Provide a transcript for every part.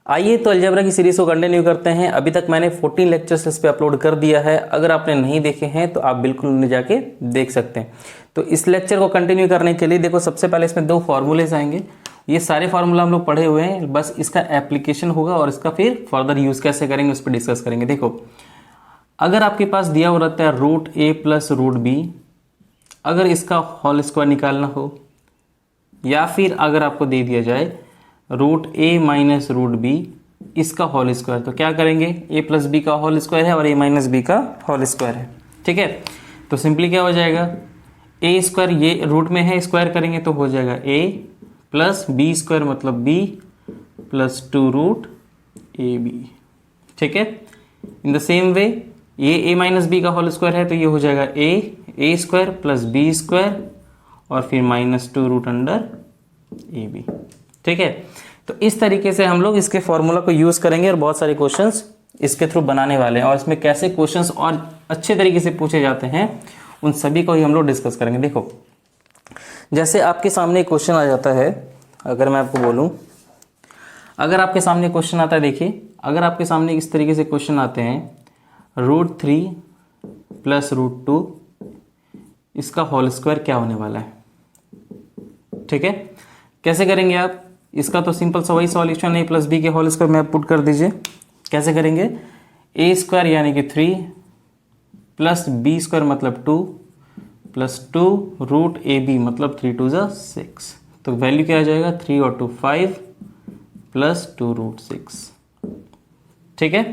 आइए तो अलजेब्रा की सीरीज को कंटिन्यू करते हैं। अभी तक मैंने 14 लेक्चर्स इस पे अपलोड कर दिया है। अगर आपने नहीं देखे हैं तो आप बिल्कुल उन्हें जाके देख सकते हैं। तो इस लेक्चर को कंटिन्यू करने के लिए देखो, सबसे पहले इसमें 2 फार्मूलेज आएंगे। ये सारे फार्मूला हम लोग पढ़े हुए हैं, बस इसका एप्लीकेशन होगा और इसका फिर फर्दर यूज कैसे करेंगे उस पर डिस्कस करेंगे। देखो, अगर आपके पास दिया हुआ रहता है रूट ए प्लस रूट बी, अगर इसका होल स्क्वायर निकालना हो, या फिर अगर आपको दे दिया जाए रूट ए माइनस रूट बी इसका होल स्क्वायर, तो क्या करेंगे? ए प्लस बी का होल स्क्वायर है और ए माइनस बी का होल स्क्वायर है। ठीक है, तो सिंपली क्या हो जाएगा, ए स्क्वायर ये रूट में है, स्क्वायर करेंगे तो हो जाएगा ए प्लस बी स्क्वायर मतलब b plus 2 root a b. ठीक है, इन द सेम वे ये ए माइनस बी का होल स्क्वायर है तो ये हो जाएगा a square plus b square और फिर minus 2 root under a b. ठीक है, तो इस तरीके से हम लोग इसके फॉर्मूला को यूज करेंगे और बहुत सारे क्वेश्चंस इसके थ्रू बनाने वाले हैं, और इसमें कैसे क्वेश्चंस और अच्छे तरीके से पूछे जाते हैं उन सभी को ही हम लोग डिस्कस करेंगे। देखो, जैसे आपके सामने क्वेश्चन आ जाता है, अगर मैं आपको बोलूं, अगर आपके सामने क्वेश्चन आता है, देखिए अगर आपके सामने इस तरीके से क्वेश्चन आते हैं √3 प्लस √2 इसका होल स्क्वायर क्या होने वाला है। ठीक है, कैसे करेंगे आप इसका? तो सिंपल सा वही सॉल्यूशन ए प्लस बी के होल स्क्वायर में आप पुट कर दीजिए। कैसे करेंगे? ए स्क्वायर यानी कि 3 प्लस बी स्क्वायर मतलब 2 प्लस 2 रूट ए बी मतलब 3 2 ज़ा 6, तो वैल्यू क्या आ जाएगा? 3 और 2 5 प्लस 2 रूट 6। ठीक है,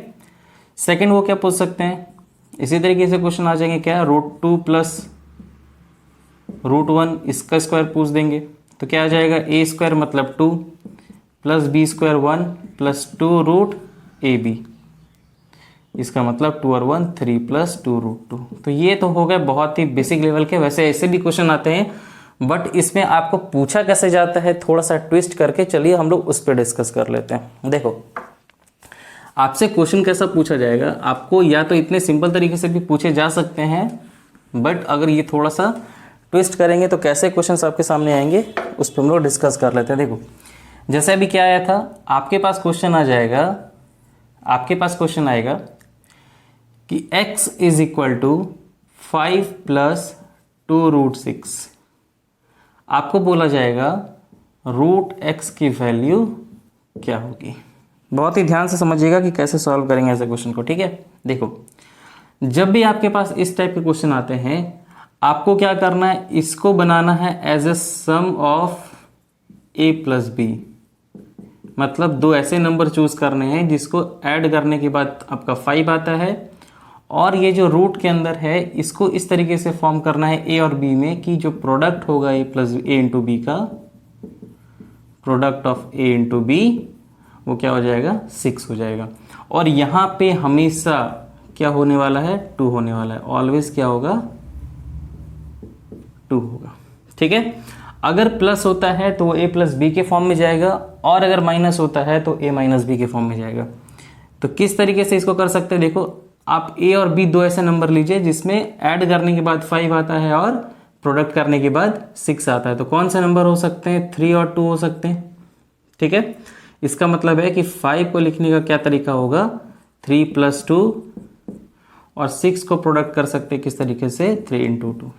सेकेंड वो क्या पूछ सकते हैं, इसी तरीके से क्वेश्चन आ जाएंगे क्या, √2 प्लस √1 इसका स्क्वायर पूछ देंगे, तो क्या आ जाएगा? ए स्क्वायर मतलब 2 plus b square 1 plus 2 root a b, इसका मतलब 2 और 1 3 प्लस 2 रूट 2। तो ये तो हो गए बहुत ही बेसिक लेवल के। वैसे ऐसे भी क्वेश्चन आते हैं, बट इसमें आपको पूछा कैसे जाता है थोड़ा सा ट्विस्ट करके, चलिए हम लोग उस पर डिस्कस कर लेते हैं। देखो, आपसे क्वेश्चन कैसा पूछा जाएगा, आपको या तो इतने सिंपल तरीके से भी पूछे जा सकते हैं, बट अगर ये थोड़ा सा ट्विस्ट करेंगे तो कैसे क्वेश्चंस आपके सामने आएंगे उस पर हम लोग डिस्कस कर लेते हैं। देखो, जैसे अभी क्या आया था, आपके पास क्वेश्चन आ जाएगा, आपके पास क्वेश्चन आएगा कि x is equal to 5 plus 2 root 6। आपको बोला जाएगा रूट x की वैल्यू क्या होगी। बहुत ही ध्यान से समझिएगा कि कैसे सॉल्व करेंगे ऐसे क्वेश्चन को। ठीक है, देखो जब भी आपके पास इस टाइप के क्वेश्चन आते हैं, आपको क्या करना है, इसको बनाना है as a sum of a plus b, मतलब 2 ऐसे नंबर चूज करने हैं जिसको ऐड करने के बाद आपका 5 आता है, और ये जो रूट के अंदर है इसको इस तरीके से फॉर्म करना है a और b में कि जो प्रोडक्ट होगा a plus a into B का, product of a into B वो क्या हो जाएगा? 6 हो जाएगा। और यहाँ पे हमेशा क्या होने वाला है? 2 होने वाला है। ऑलवेज क्या होगा? 2 होगा। ठीक है, अगर प्लस होता है तो वो a प्लस बी के फॉर्म में जाएगा, और अगर माइनस होता है तो a माइनस बी के फॉर्म में जाएगा। तो किस तरीके से इसको कर सकते हैं? देखो, आप a और b 2 ऐसे नंबर लीजिए जिसमें ऐड करने के बाद 5 आता है और प्रोडक्ट करने के बाद 6 आता है। तो कौन से नंबर हो सकते हैं? 3 और 2 हो सकते हैं। ठीक है, इसका मतलब है कि 5 को लिखने का क्या तरीका होगा? 3 प्लस 2, और 6 को प्रोडक्ट कर सकते हैं किस तरीके से? 3 इंटू 2।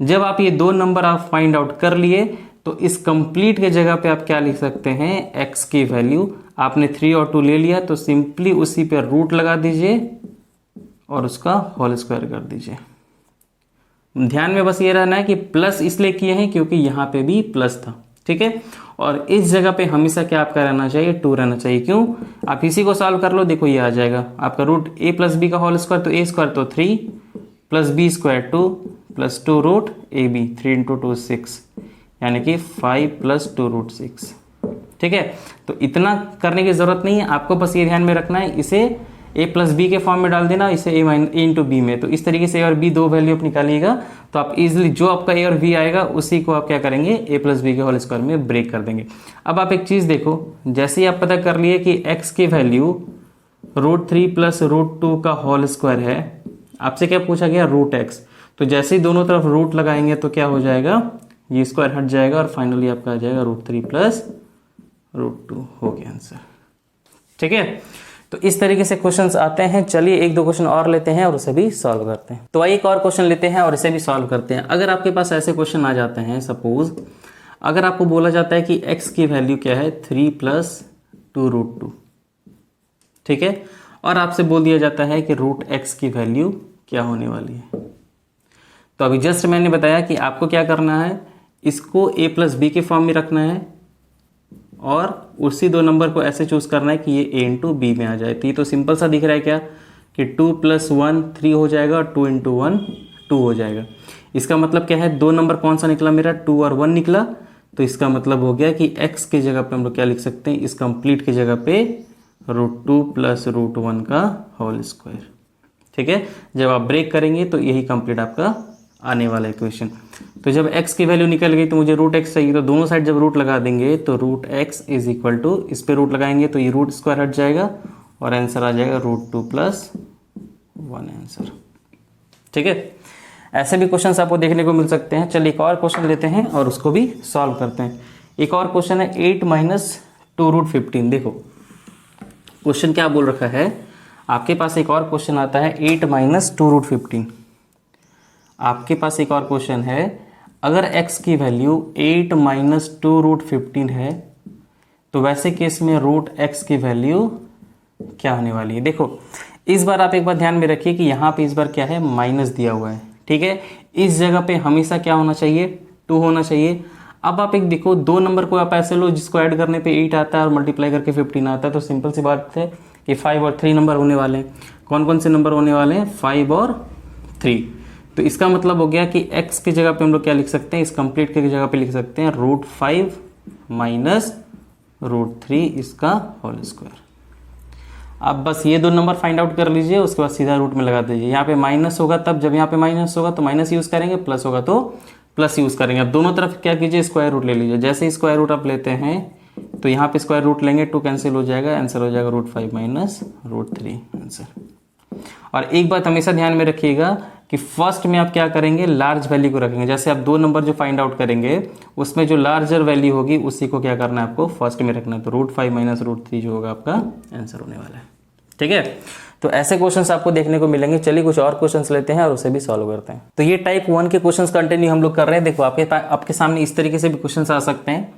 जब आप ये 2 नंबर आप फाइंड आउट कर लिए तो इस कंप्लीट के जगह पे आप क्या लिख सकते हैं? x की वैल्यू आपने 3 और 2 ले लिया तो सिंपली उसी पे रूट लगा दीजिए और उसका होल स्क्वायर कर दीजिए। ध्यान में बस ये रहना है कि प्लस इसलिए किए हैं क्योंकि यहाँ पे भी प्लस था। ठीक है, और इस जगह पे हमेशा क्या आपका रहना चाहिए? 2 रहना चाहिए। क्यों? आप इसी को सॉल्व कर लो, देखो ये आ जाएगा आपका रूट a प्लस बी का होल स्क्वायर, तो a स्क्वायर तो 3 plus b square 2 plus 2 root a b, 3 into 2 6, यानी कि 5 प्लस 2 रूट 6। ठीक है, तो इतना करने की जरूरत नहीं है, आपको बस ये ध्यान में रखना है इसे a प्लस बी के फॉर्म में डाल देना, इसे a इंटू बी में। तो इस तरीके से a और b 2 वैल्यू आप निकालिएगा तो आप इजिली जो आपका a और b आएगा उसी को आप क्या करेंगे? a प्लस बी के होल स्क्वायर में ब्रेक कर देंगे। अब आप एक चीज देखो, जैसे ही आप पता कर लिए कि x की वैल्यू √3 प्लस √2 का होल स्क्वायर है, आपसे क्या पूछा गया? Root x। तो जैसे ही दोनों तरफ रूट लगाएंगे तो क्या हो जाएगा? ये स्क्वायर हट जाएगा और फाइनली आपका आ जाएगा √3 प्लस √2। हो गया आंसर। ठीक है, तो इस तरीके से क्वेश्चंस आते हैं। चलिए एक दो क्वेश्चन और लेते हैं और उसे भी सॉल्व करते हैं। तो आइए एक और क्वेश्चन लेते हैं और इसे भी सॉल्व करते हैं। अगर आपके पास ऐसे क्वेश्चन आ जाते हैं, सपोज अगर आपको बोला जाता है कि x की वैल्यू क्या है 3 + 2√2, ठीक है, और आपसे बोल दिया जाता है कि √x की वैल्यू क्या होने वाली है। तो अभी जस्ट मैंने बताया कि आपको क्या करना है, इसको a + b के फॉर्म में रखना है और उसी दो नंबर को ऐसे चूज करना है कि ये a × b में आ जाए। तो ये तो सिंपल सा दिख रहा है क्या कि 2 + 1 3 हो जाएगा और 2 × 1 2 हो जाएगा। इसका मतलब क्या है, दो नंबर कौन सा निकला मेरा, 2 और 1 निकला। तो इसका मतलब हो गया कि x की जगह पे हम लोग क्या लिख सकते हैं, इस कंप्लीट की जगह पे √2 + √1 का होल स्क्वायर। ठीक है, जब आप ब्रेक करेंगे तो यही कंप्लीट आपका आने वाला इक्वेशन। तो जब x की वैल्यू निकल गई तो मुझे √x चाहिए, तो दोनों साइड जब रूट लगा देंगे तो √x = इस पे रूट लगाएंगे तो ये रूट स्क्वायर हट जाएगा और आंसर आ जाएगा √2 + 1 आंसर। ठीक है, ऐसे भी क्वेश्चंस आपको देखने को मिल सकते हैं। चलिए एक और क्वेश्चन लेते हैं और उसको भी सॉल्व करते हैं। एक और क्वेश्चन है 8 - 2√15। देखो क्वेश्चन क्या बोल रखा है, आपके पास एक और क्वेश्चन आता है 8 - 2√15। आपके पास एक और क्वेश्चन है, अगर x की वैल्यू 8 - 2√15 है तो वैसे केस में √x की वैल्यू क्या होने वाली है। देखो इस बार आप एक बार ध्यान में रखिए कि यहाँ पे इस बार क्या है, माइनस दिया हुआ है। ठीक है, इस जगह पे हमेशा क्या होना चाहिए, 2 होना चाहिए। अब आप एक देखो, दो नंबर को आप ऐसे लो जिसको ऐड करने पे 8 आता है और मल्टीप्लाई करके 15 आता है, तो सिंपल सी बात है कि 5 और 3 नंबर होने वाले हैं। कौन कौन से नंबर होने वाले हैं, 5 और 3। तो इसका मतलब हो गया कि x की जगह पे हम लोग क्या लिख सकते हैं, इस कंप्लीट की जगह पे लिख सकते हैं √5 - √3 इसका होल स्क्वायर। अब बस ये दो नंबर फाइंड आउट कर लीजिए, उसके बाद सीधा रूट में लगा दीजिए। यहाँ पे माइनस होगा तब, जब यहाँ पे माइनस होगा तो माइनस यूज करेंगे, प्लस होगा तो प्लस यूज करेंगे। अब दोनों तरफ क्या कीजिए, स्क्वायर रूट ले लीजिए। जैसे ही स्क्वायर रूट आप लेते हैं तो यहाँ पे स्क्वायर रूट लेंगे, 2 कैंसिल हो जाएगा, आंसर हो जाएगा √5 - √3 आंसर। और एक बात हमेशा ध्यान में रखिएगा कि फर्स्ट में आप क्या करेंगे, लार्ज वैल्यू को रखेंगे। जैसे आप दो नंबर जो फाइंड आउट करेंगे उसमें जो लार्जर वैल्यू होगी उसी को क्या करना है, आपको फर्स्ट में रखना है। तो √5 - √3 जो होगा आपका आंसर होने वाला है। ठीक है, तो ऐसे क्वेश्चंस आपको देखने को मिलेंगे। चलिए कुछ और क्वेश्चंस लेते हैं और उसे भी सॉल्व करते हैं। तो ये टाइप 1 के क्वेश्चंस कंटिन्यू हम लोग कर रहे हैं। देखो आपके सामने इस तरीके से भी क्वेश्चंस आ सकते हैं।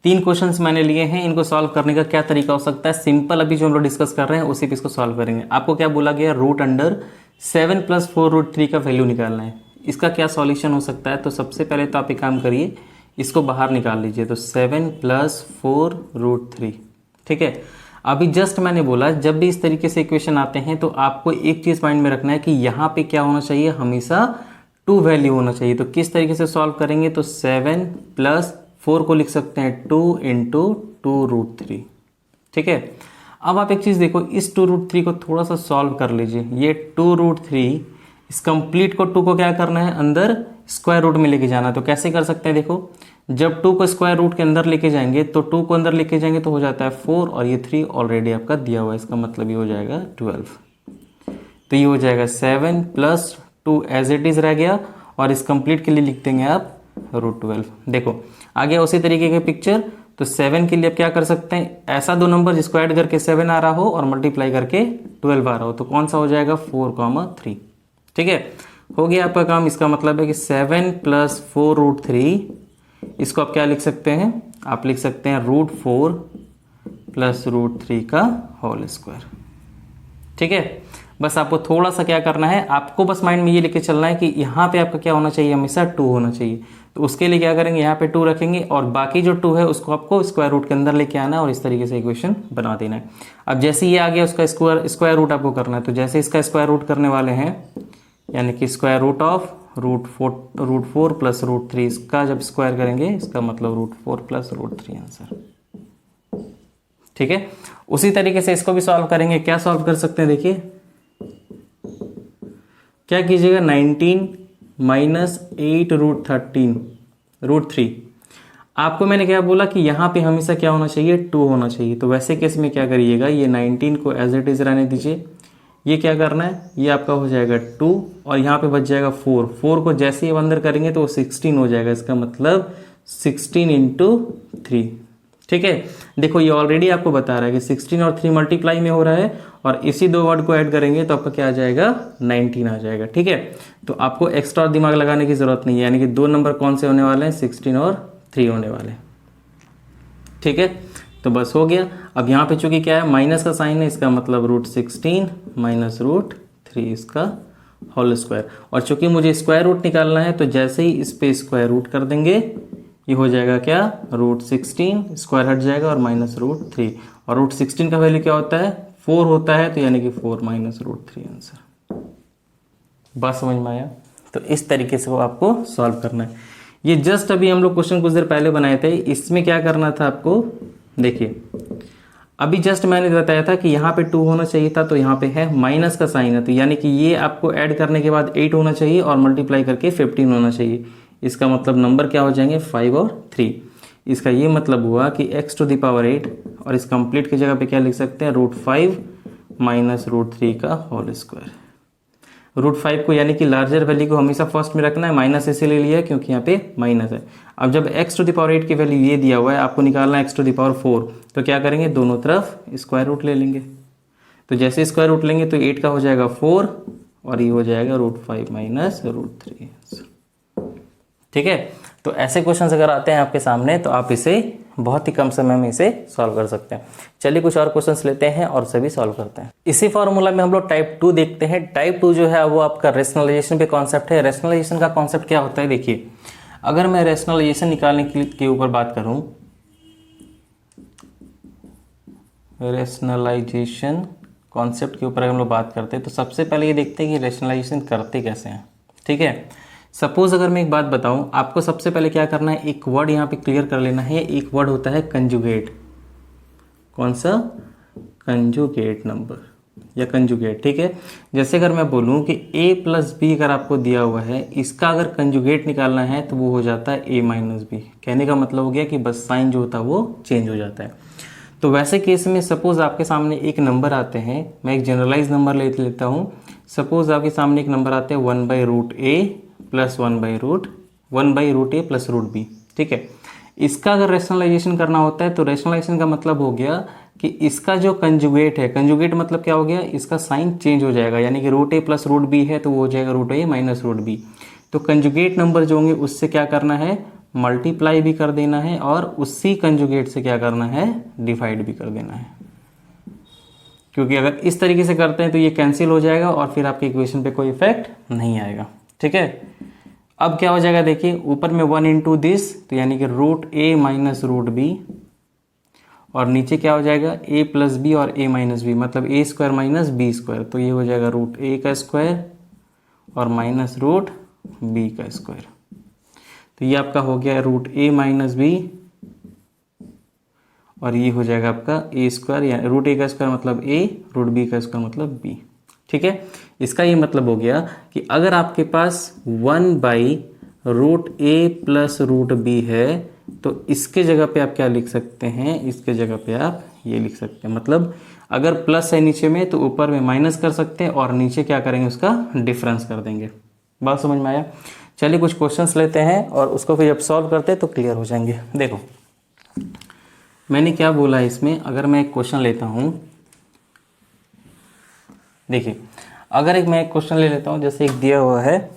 3 क्वेश्चंस मैंने लिए हैं, इनको सॉल्व करने का क्या तरीका हो सकता है, सिंपल अभी जो हम लोग डिस्कस कर रहे हैं उसी पे इसको सॉल्व करेंगे। आपको क्या बोला गया, √7 + 4√3 का वैल्यू निकालना है। इसका क्या सॉल्यूशन हो सकता है, तो सबसे पहले तो आप एक काम करिए, इसको बाहर निकाल लीजिए। तो 7 + 4√3। ठीक है, अभी जस्ट मैंने बोला जब भी इस तरीके से इक्वेशन आते हैं तो आपको एक चीज माइंड में रखना है कि यहाँ पे क्या होना चाहिए, हमेशा 2 वैल्यू होना चाहिए। तो किस तरीके से सॉल्व करेंगे, तो 7 + 4 को लिख सकते हैं 2 × 2√3। ठीक है, अब आप एक चीज देखो, इस 2√3 को थोड़ा सा सॉल्व कर लीजिए। ये 2√3 इस कंप्लीट को 2 को क्या करना है, अंदर स्क्वायर रूट में लेके जाना। तो कैसे कर सकते हैं, देखो जब 2 को स्क्वायर रूट के अंदर लेके जाएंगे तो 2 को अंदर लेके जाएंगे तो हो जाता है 4 और ये 3 ऑलरेडी आपका दिया हुआ है, इसका मतलब ये हो जाएगा 12। तो ये हो जाएगा 7 + 2 एज इट इज रह गया और इस कंप्लीट के लिए लिख देंगे आप √12। देखो आ गया उसी तरीके के पिक्चर। तो 7 के लिए आप क्या कर सकते हैं, ऐसा दो नंबर जिसको ऐड करके 7 आ रहा हो और मल्टीप्लाई करके 12 आ रहा हो, तो कौन सा हो जाएगा 4, 3। ठीक है, हो गया आपका काम। इसका मतलब है कि 7 + 4√3, इसको आप क्या लिख सकते हैं, आप लिख सकते हैं √4 + √3 का होल स्क्वायर। ठीक है, बस आपको थोड़ा सा क्या करना है, आपको बस माइंड में ये लेके चलना है कि यहाँ पे आपका क्या होना चाहिए, हमेशा 2 होना चाहिए। तो उसके लिए क्या करेंगे, यहाँ पे 2 रखेंगे और बाकी जो 2 है उसको आपको स्क्वायर रूट के अंदर लेके आना है और इस तरीके से इक्वेशन बना देना है। अब जैसे ये आ गया उसका स्क्वायर रूट आपको करना है। तो जैसे इसका स्क्वायर रूट करने वाले हैं, यानी कि स्क्वायर रूट ऑफ √4 + √3, इसका जब स्क्वायर करेंगे इसका मतलब √4 + √3 आंसर। ठीक है, उसी तरीके से इसको भी सॉल्व करेंगे। क्या सॉल्व कर सकते हैं, देखिए क्या कीजिएगा, 19 - 8√13 आपको मैंने क्या बोला कि यहाँ पे हमेशा क्या होना चाहिए, 2 होना चाहिए। तो वैसे केस में क्या करिएगा, ये 19 को एज इट इज रहने दीजिए। ये क्या करना है, ये आपका हो जाएगा 2 और यहाँ पे बच जाएगा 4 को जैसे ही अंदर करेंगे तो 16 हो जाएगा। इसका मतलब 16 × 3। ठीक है, देखो ये ऑलरेडी आपको बता रहा है कि 16 और 3 मल्टीप्लाई में हो रहा है और इसी दो वर्ड को ऐड करेंगे तो आपका क्या आ जाएगा 19 आ जाएगा। ठीक है, तो आपको एक्स्ट्रा दिमाग लगाने की जरूरत नहीं है, यानी कि दो नंबर कौन से होने वाले हैं 16 और 3 होने वाले हैं। ठीक है, तो बस हो गया। अब यहाँ पे चूंकि क्या है माइनस का साइन है, इसका मतलब √16 माइनस √3 इसका होल स्क्वायर, और चूंकि मुझे स्क्वायर रूट निकालना है तो जैसे ही इस पे स्क्वायर रूट कर देंगे ये हो जाएगा क्या √16, स्क्वायर हट जाएगा और माइनस √3, और √16 का वैल्यू क्या होता है 4 होता है, तो यानी कि 4 माइनस √3 आंसर। बात समझ में आया? तो इस तरीके से वो आपको सॉल्व करना है। ये जस्ट अभी हम लोग क्वेश्चन कुछ देर पहले बनाए थे, इसमें क्या करना था आपको, देखिए अभी जस्ट मैंने बताया था कि यहाँ पे 2 होना चाहिए था, तो यहाँ पे है माइनस का साइन है, तो यानी कि ये आपको ऐड करने के बाद 8 होना चाहिए और मल्टीप्लाई करके 15 होना चाहिए। इसका मतलब नंबर क्या हो जाएंगे 5 और 3। इसका ये मतलब हुआ कि x⁸ और इस कंप्लीट की जगह पे क्या लिख सकते हैं √5 माइनस √3 का होल स्क्वायर। √5 को यानी कि लार्जर वैल्यू को हमेशा फर्स्ट में रखना है, माइनस इसीलिए लिया है क्योंकि यहाँ पे माइनस है। अब जब x⁸ की वैल्यू ये दिया हुआ है, आपको निकालना है x⁴, तो क्या करेंगे दोनों तरफ स्क्वायर रूट ले लेंगे। तो जैसे स्क्वायर रूट लेंगे तो 8 का हो जाएगा 4 और ये हो जाएगा √5 माइनस √3। ठीक है, तो ऐसे क्वेश्चंस अगर आते हैं आपके सामने तो आप इसे बहुत ही कम समय में इसे सॉल्व कर सकते हैं। चलिए कुछ और क्वेश्चंस लेते हैं और सभी सॉल्व करते हैं। इसी फॉर्मूला में हम लोग टाइप 2 देखते हैं। टाइप 2 जो है वो आपका रेशनलाइजेशन पे कॉन्सेप्ट है। रेशनलाइजेशन का कॉन्सेप्ट क्या होता है, देखिए अगर मैं रेशनलाइजेशन निकालने के ऊपर बात करूं, रेशनलाइजेशन कॉन्सेप्ट के ऊपर अगर हम लोग बात करते हैं तो सबसे पहले ये देखते हैं कि रेशनलाइजेशन करते कैसे हैं। ठीक है, सपोज अगर मैं एक बात बताऊं आपको, सबसे पहले क्या करना है, एक वर्ड यहाँ पे क्लियर कर लेना है। एक वर्ड होता है कंजुगेट। कौन सा? कंजुगेट नंबर या कंजुगेट। ठीक है, जैसे अगर मैं बोलूं कि a प्लस बी अगर आपको दिया हुआ है, इसका अगर कंजुगेट निकालना है तो वो हो जाता है a माइनस बी। कहने का मतलब हो गया कि बस साइन जो होता है वो चेंज हो जाता है। तो वैसे केस में सपोज आपके सामने एक नंबर आते हैं, मैं एक जनरलाइज नंबर लेता हूँ। सपोज आपके सामने एक नंबर आते हैं 1/√a plus 1/√a plus √b। ठीक है, इसका अगर रेशनलाइजेशन करना होता है तो रेशनलाइजेशन का मतलब हो गया कि इसका जो कंजुगेट है, कंजुगेट मतलब क्या हो गया, इसका साइन चेंज हो जाएगा, यानी कि √a प्लस √b है तो वो हो जाएगा √a माइनस √b। तो कंजुगेट नंबर जो होंगे उससे क्या करना है, मल्टीप्लाई भी कर देना है और उसी कंजुगेट से क्या करना है, डिवाइड भी कर देना है। क्योंकि अगर इस तरीके से करते हैं तो ये कैंसिल हो जाएगा और फिर आपके इक्वेशन पे कोई इफेक्ट नहीं आएगा। ठीक है, अब क्या हो जाएगा, देखिए ऊपर में 1 इंटू दिस, तो यानी कि √a माइनस √b, और नीचे क्या हो जाएगा a प्लस बी और a माइनस बी, मतलब a² माइनस b², तो ये हो जाएगा √a का स्क्वायर और माइनस √b का स्क्वायर। तो ये आपका हो गया √a माइनस b और ये हो जाएगा आपका a², या √a का स्क्वायर मतलब a, √b का स्क्वायर मतलब b। ठीक है, इसका ये मतलब हो गया कि अगर आपके पास 1/√a प्लस √b है तो इसके जगह पे आप क्या लिख सकते हैं, इसके जगह पे आप ये लिख सकते हैं। मतलब अगर प्लस है नीचे में तो ऊपर में माइनस कर सकते हैं और नीचे क्या करेंगे, उसका डिफरेंस कर देंगे। बात समझ में आया? चलिए कुछ क्वेश्चंस लेते हैं और उसको फिर जब सॉल्व करते हैं तो क्लियर हो जाएंगे। देखो मैंने क्या बोला है इसमें, अगर मैं एक क्वेश्चन लेता हूँ, देखिए अगर मैं एक क्वेश्चन ले लेता हूँ, जैसे एक दिया हुआ है,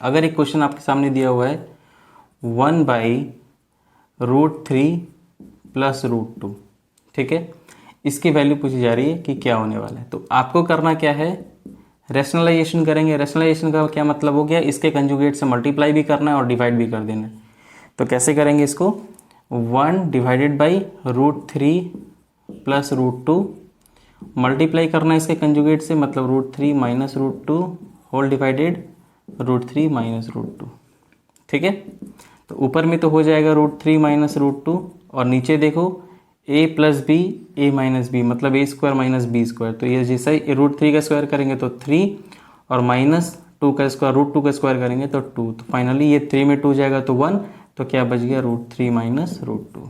अगर एक क्वेश्चन आपके सामने दिया हुआ है 1/√3 प्लस √2। ठीक है, इसकी वैल्यू पूछी जा रही है कि क्या होने वाला है। तो आपको करना क्या है, रेशनलाइजेशन करेंगे। रेशनलाइजेशन का क्या मतलब हो गया, इसके कंजुगेट से मल्टीप्लाई भी करना है और डिवाइड भी कर देना है। तो कैसे करेंगे इसको, 1/√3 प्लस √2 मल्टीप्लाई करना है इसके कंजुगेट से, मतलब √3 माइनस √2 होल डिवाइडेड √3 माइनस √2। ठीक है, तो ऊपर में तो हो जाएगा √3 माइनस √2 और नीचे देखो a plus b a minus b, मतलब a² माइनस b²। तो ये जैसा ही √3 का स्क्वायर करेंगे तो 3 और माइनस 2 का स्क्वायर, √2 का स्क्वायर करेंगे तो 2। तो फाइनली ये 3 में 2 जाएगा तो 1, तो क्या बच गया √3 माइनस √2।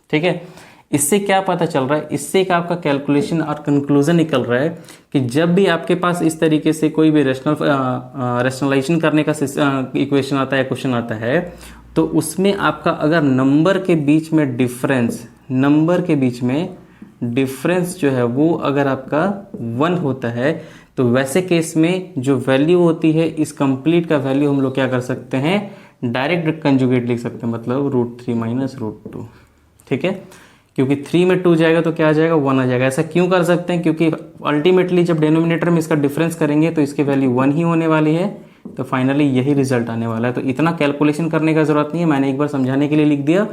ठीक है, इससे क्या पता चल रहा है, इससे एक आपका कैलकुलेशन और कंक्लूजन निकल रहा है कि जब भी आपके पास इस तरीके से कोई भी रेशनलाइजेशन करने का इक्वेशन आता है, क्वेश्चन आता है, तो उसमें आपका अगर नंबर के बीच में डिफरेंस जो है वो अगर आपका 1 होता है, तो वैसे केस में जो वैल्यू होती है इस कंप्लीट का वैल्यू हम लोग क्या कर सकते हैं, डायरेक्ट कंजुगेट लिख सकते हैं, मतलब √3 माइनस √2। ठीक है, क्योंकि 3 में 2 जाएगा तो क्या आ जाएगा, 1 आ जाएगा। ऐसा क्यों कर सकते हैं, क्योंकि अल्टीमेटली जब डिनोमिनेटर में इसका डिफरेंस करेंगे तो इसकी वैल्यू 1 ही होने वाली है, तो फाइनली यही रिजल्ट आने वाला है। तो इतना कैलकुलेशन करने का जरूरत नहीं है, मैंने एक बार समझाने के लिए लिख दिया।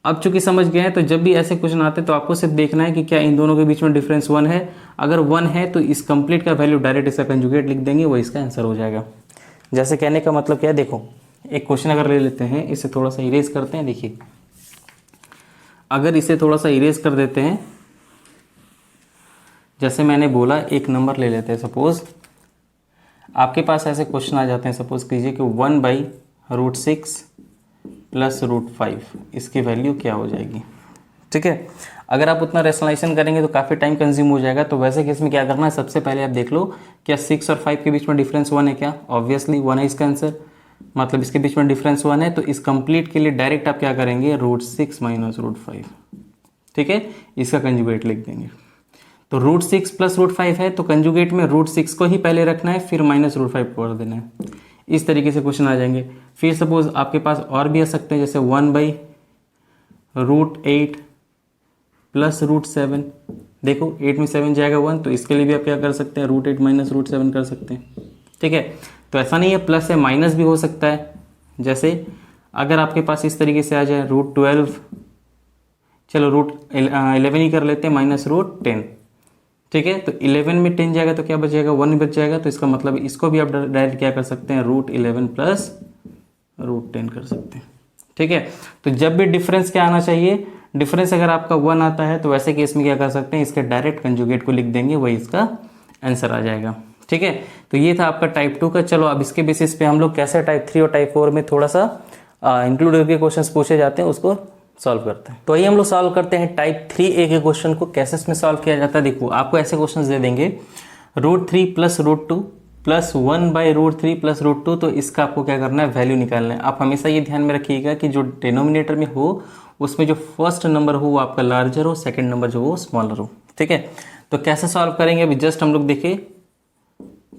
अब चूंकि समझ गए हैं, तो जब भी ऐसे क्वेश्चन आते हैं तो आपको सिर्फ देखना है कि क्या इन दोनों के बीच में डिफरेंस 1 है। अगर 1 है तो इस कंप्लीट का वैल्यू डायरेक्ट इसका कंजुगेट लिख देंगे, वो इसका आंसर हो जाएगा। जैसे कहने का मतलब क्या है, देखो एक क्वेश्चन अगर ले लेते हैं, इसे थोड़ा सा इरेज करते हैं। देखिए अगर इसे थोड़ा सा इरेज कर देते हैं, जैसे मैंने बोला एक नंबर ले लेते हैं, सपोज आपके पास ऐसे क्वेश्चन आ जाते हैं, सपोज कीजिए कि 1/√6 प्लस √5 इसकी वैल्यू क्या हो जाएगी। ठीक है, अगर आप उतना रेशनलाइजेशन करेंगे तो काफ़ी टाइम कंज्यूम हो जाएगा। तो वैसे केस में क्या करना है, सबसे पहले आप देख लो क्या 6 और 5 के बीच में डिफरेंस 1 है क्या, ऑब्वियसली 1 है इसका आंसर, मतलब इसके बीच में डिफरेंस 1 है। तो इस कंप्लीट के लिए डायरेक्ट आप क्या करेंगे, √6 माइनस √5। ठीक है, इसका कंजुगेट लिख देंगे। तो √6 प्लस √5 है, तो कंजुगेट में √6 को ही पहले रखना है, फिर माइनस √5 को कर देना है। इस तरीके से क्वेश्चन आ जाएंगे। फिर सपोज आपके पास और भी आ सकते हैं, जैसे 1/√8 प्लस √7। देखो 8 में 7 जाएगा 1, तो इसके लिए भी आप क्या कर सकते हैं, √8 माइनस √7 कर सकते हैं। ठीक है, तो ऐसा नहीं है प्लस है, माइनस भी हो सकता है। जैसे अगर आपके पास इस तरीके से आ जाए √12, चलो √11 ही कर लेते हैं, माइनस √10। ठीक है, तो 11 में 10 जाएगा तो क्या बचेगा, 1 बच जाएगा। तो इसका मतलब इसको भी आप डायरेक्ट क्या कर सकते हैं, √11 प्लस √10 कर सकते हैं। ठीक है, तो जब भी डिफरेंस क्या आना चाहिए, डिफरेंस अगर आपका 1 आता है तो वैसे केस में क्या कर सकते हैं, इसके डायरेक्ट कंजुगेट को लिख देंगे, वही इसका आंसर आ जाएगा। ठीक है, तो ये था आपका टाइप 2 का। चलो अब इसके बेसिस पे हम लोग कैसे टाइप 3 और टाइप 4 में थोड़ा सा इंक्लूड करके क्वेश्चंस पूछे जाते हैं उसको सॉल्व करते हैं। तो आइए हम लोग सॉल्व करते हैं टाइप 3A के क्वेश्चन को। कैसे इसमें सॉल्व किया जाता है, देखो आपको ऐसे क्वेश्चंस दे देंगे √3 प्लस √2 प्लस 1/√3 प्लस √2। तो इसका आपको क्या करना है, वैल्यू निकालना है। आप हमेशा ये ध्यान में रखिएगा कि जो डिनोमिनेटर में हो उसमें जो फर्स्ट नंबर हो वो आपका लार्जर हो, सेकेंड नंबर जो हो स्मॉलर हो। ठीक है, तो कैसे सॉल्व करेंगे, अभी जस्ट हम लोग देखें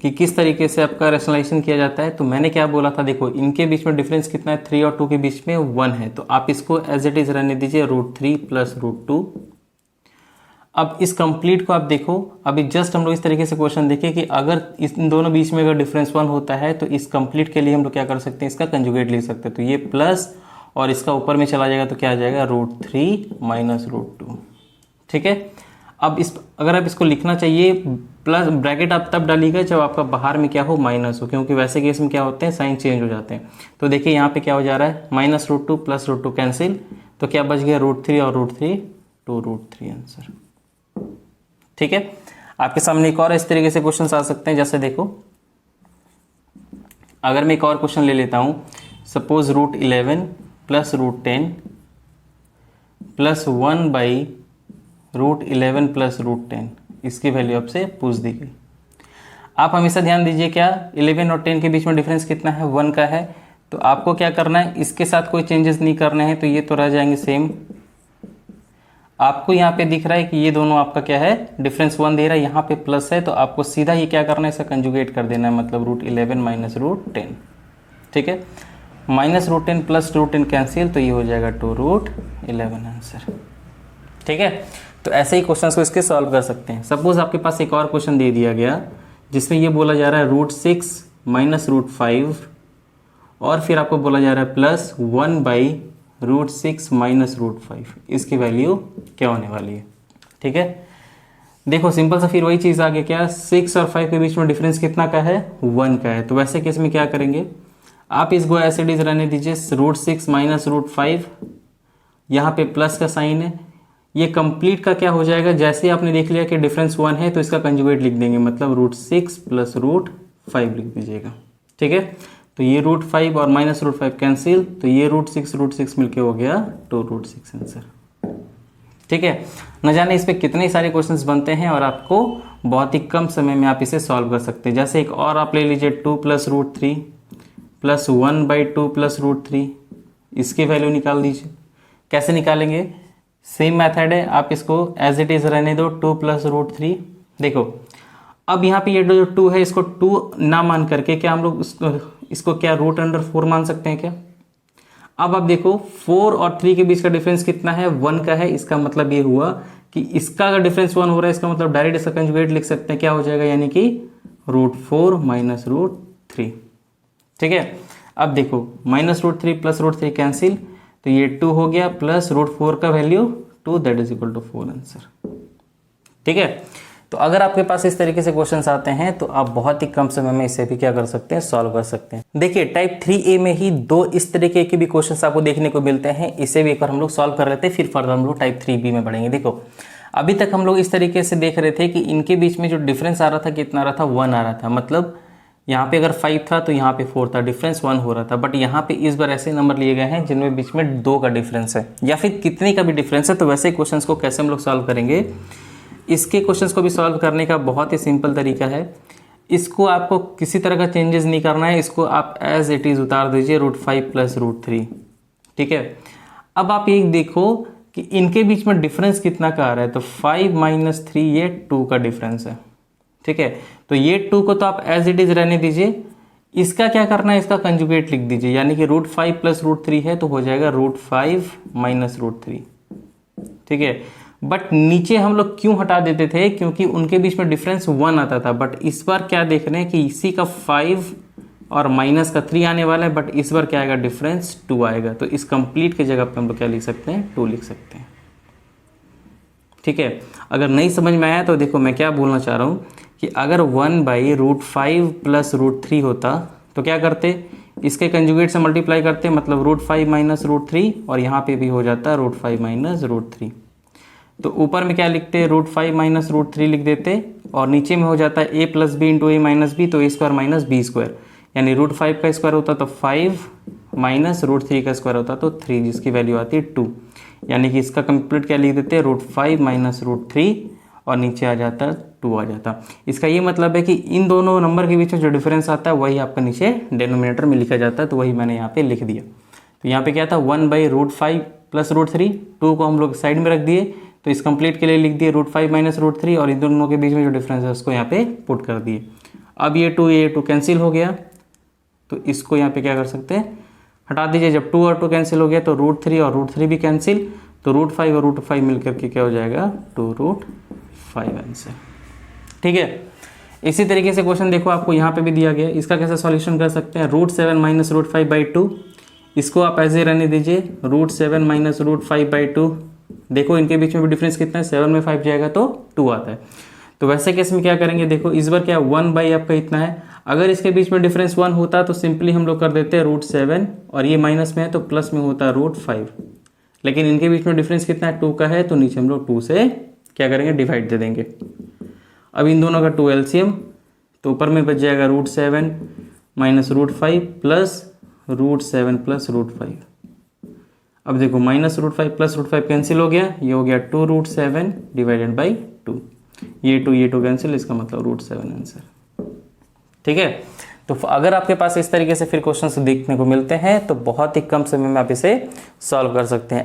कि किस तरीके से आपका रैशनलाइजेशन किया जाता है। तो मैंने क्या बोला था, देखो इनके बीच में डिफरेंस कितना है, 3 और 2 के बीच में 1 है, तो आप इसको एज इट इज रहने दीजिए, √3 प्लस √2। अब इस कंप्लीट को आप देखो, अभी जस्ट हम लोग इस तरीके से क्वेश्चन देखें कि अगर इन दोनों बीच में अगर डिफरेंस 1 होता है तो इस कंप्लीट के लिए हम लोग क्या कर सकते हैं, इसका कंजुगेट लिख सकते हैं। तो ये प्लस और इसका ऊपर में चला जाएगा तो क्या आ जाएगा, √3 माइनस √2। ठीक है, अब इस अगर आप इसको लिखना चाहिए, प्लस ब्रैकेट आप तब डालिएगा जब आपका बाहर में क्या हो, माइनस हो, क्योंकि वैसे केस में क्या होते हैं, साइन चेंज हो जाते हैं। तो देखिए यहाँ पे क्या हो जा रहा है, माइनस √2 प्लस √2 कैंसिल, तो क्या बच गया, √3 और √3 2√3 आंसर। ठीक है, आपके सामने एक और इस तरीके से क्वेश्चन आ सकते हैं। जैसे देखो अगर मैं एक और क्वेश्चन ले लेता हूं, सपोज √11 प्लस √10 प्लस 1/√11 प्लस √10 इसकी वैल्यू आपसे पूछ दी गई। आप हमेशा ध्यान दीजिए क्या 11 और 10 के बीच में डिफरेंस कितना है, 1 का है। तो आपको क्या करना है, इसके साथ कोई चेंजेस नहीं करने हैं, तो ये तो रह जाएंगे सेम। आपको यहाँ पे दिख रहा है कि ये दोनों आपका क्या है, डिफरेंस 1 दे रहा है, यहाँ पे प्लस है, तो आपको सीधा ये क्या करना है, इसे कंजुगेट कर देना है, मतलब √11 माइनस √10। ठीक है, माइनस √10 प्लस √10 कैंसिल, तो ये हो जाएगा 2√11 आंसर। ठीक है, तो ऐसे ही क्वेश्चंस को इसके सॉल्व कर सकते हैं। सपोज आपके पास एक और क्वेश्चन दे दिया गया जिसमें ये बोला जा रहा है √6 माइनस √5 और फिर आपको बोला जा रहा है प्लस 1/√6 माइनस √5 इसकी वैल्यू क्या होने वाली है। ठीक है, देखो सिंपल सा फिर वही चीज़ आ गया, क्या 6 और 5 के बीच में डिफरेंस कितना का है, 1 का है। तो वैसे केस में क्या करेंगे, आप इसको ऐसे डीज रहने दीजिए, √6 माइनस √5, यहाँ पे प्लस का साइन है, ये कंप्लीट का क्या हो जाएगा, जैसे आपने देख लिया कि डिफरेंस 1 है तो इसका कंजुगेट लिख देंगे, मतलब √6 प्लस √5 लिख दीजिएगा। ठीक है, तो ये √5 और माइनस √5 कैंसिल, तो ये √6 मिलके हो गया 2√6 आंसर। ठीक है, न जाने इस पे कितने सारे क्वेश्चंस बनते हैं और आपको बहुत ही कम समय में आप इसे सॉल्व कर सकते हैं। जैसे एक और आप ले लीजिए 2 प्लस √3 प्लस 1/2 प्लस √3 इसकी वैल्यू निकाल दीजिए। कैसे निकालेंगे? सेम मेथड है, आप इसको एज इट इज रहने दो, 2 + √3। देखो अब यहाँ पे ये जो 2 है इसको 2 ना मान करके क्या हम लोग इसको क्या √4 मान सकते हैं क्या? अब आप देखो 4 और 3 के बीच का डिफरेंस कितना है? 1 का है। इसका मतलब ये हुआ कि इसका अगर डिफरेंस 1 हो रहा है, इसका मतलब डायरेक्ट इसका कंजुगेट लिख सकते हैं, क्या हो जाएगा, यानी कि √4 - √3। ठीक है, अब देखो -√3 + √3 कैंसिल, तो ये 2 हो गया प्लस √4 का value 2, that is equal to 4 answer. ठीक है, तो अगर आपके पास इस तरीके से क्वेश्चंस आते हैं तो आप बहुत ही कम समय में इसे भी क्या कर सकते हैं, सॉल्व कर सकते हैं। देखिए टाइप 3A में ही 2 इस तरीके के भी क्वेश्चंस आपको देखने को मिलते हैं। इसे भी एक बार हम लोग सॉल्व कर लेते हैं, फिर फर्दर हम लोग टाइप 3B में बढ़ेंगे। देखो अभी तक हम लोग इस तरीके से देख रहे थे कि इनके बीच में जो डिफरेंस आ रहा था कितना आ रहा था, 1 आ रहा था। मतलब यहाँ पे अगर 5 था तो यहाँ पे 4 था, डिफरेंस 1 हो रहा था। बट यहाँ पे इस बार ऐसे नंबर लिए गए हैं जिनमें बीच में 2 का डिफरेंस है या फिर कितने का भी डिफरेंस है। तो वैसे क्वेश्चंस को कैसे हम लोग सॉल्व करेंगे, इसके क्वेश्चंस को भी सॉल्व करने का बहुत ही सिंपल तरीका है। इसको आपको किसी तरह का चेंजेस नहीं करना है, इसको आप एज इट इज उतार दीजिए, √5 + √3। ठीक है, अब आप ये देखो कि इनके बीच में डिफरेंस कितना का आ रहा है, तो 5 - 3 ये 2 का डिफरेंस है। ठीक है, तो ये 2 को तो आप एज इट इज रहने दीजिए। इसका क्या करना है, इसका कंजुगेट लिख दीजिए, यानी कि √5 + √3 है तो हो जाएगा √5 - √3। ठीक है, बट नीचे हम लोग क्यों हटा देते थे, क्योंकि उनके बीच में डिफरेंस 1 आता था। बट इस बार क्या देख रहे हैं कि इसी का 5 और माइनस का 3 आने वाला है, बट इस बार क्या आएगा, डिफरेंस 2 आएगा। तो इस कंप्लीट की जगह पे हम लोग क्या लिख सकते हैं, 2 लिख सकते हैं। ठीक है, अगर नहीं समझ में आया तो देखो मैं क्या बोलना चाह रहा हूँ कि अगर 1/√5 + √3 होता तो क्या करते, इसके कंजुगेट से मल्टीप्लाई करते, मतलब √5 - √3, और यहाँ पे भी हो जाता √5 - √3। तो ऊपर में क्या लिखते, √5 - √3 लिख देते, और नीचे में हो जाता है a + b × a - b, तो a² - b², यानी √5 का स्क्वायर होता तो 5 - √3 का स्क्वायर होता तो 3, जिसकी वैल्यू आती है 2। यानी कि इसका कंप्लीट क्या लिख देते हैं, √5 - √3, और नीचे आ जाता 2 आ जाता। इसका ये मतलब है कि इन दोनों नंबर के बीच में जो डिफरेंस आता है वही आपका नीचे डिनोमिनेटर में लिखा जाता है, तो वही मैंने यहाँ पे लिख दिया। तो यहाँ पे क्या था, 1/√5 + √3, 2 को हम लोग साइड में रख दिए, तो इस कंप्लीट के लिए लिख दिए √5 - √3, और इन दोनों के बीच में जो डिफरेंस है उसको यहाँ पे पुट कर दिए। अब ये 2 कैंसिल हो गया, तो इसको यहाँ पे क्या कर सकते हैं, हटा दीजिए। जब 2 और 2 कैंसिल हो गया तो √3 और √3 भी कैंसिल, तो √5 और √5 मिलकर के क्या हो जाएगा, 2√5 आंसर। ठीक है, इसी तरीके से क्वेश्चन देखो आपको यहाँ पे भी दिया गया है, इसका कैसे सॉल्यूशन कर सकते हैं, √7 - √5/2, इसको आप ऐसे रहने दीजिए, √7 - √5/2। देखो इनके बीच में भी डिफरेंस कितना है, 7 में 5 जाएगा तो 2 आता है। तो वैसे केस में क्या करेंगे, देखो इस बार क्या 1/ आपका इतना है, अगर इसके बीच में डिफरेंस 1 होता तो सिंपली हम लोग कर देते हैं √7, और ये माइनस में है तो प्लस में होता है √5। लेकिन इनके बीच में डिफरेंस कितना है, 2 का है, तो नीचे हम लोग 2 से क्या करेंगे, डिवाइड दे देंगे। अब इन दोनों का 2 LCM, तो ऊपर में बच जाएगा √7 - √5 प्लस √7 + √5। अब देखो -√5 + √5 कैंसिल हो गया, ये हो गया 2√7 / 2, ये 2 कैंसिल, इसका मतलब √7 आंसर। ठीक है, तो अगर आपके पास इस तरीके से फिर क्वेश्चंस देखने को मिलते हैं तो बहुत ही कम समय में आप इसे सॉल्व कर सकते हैं।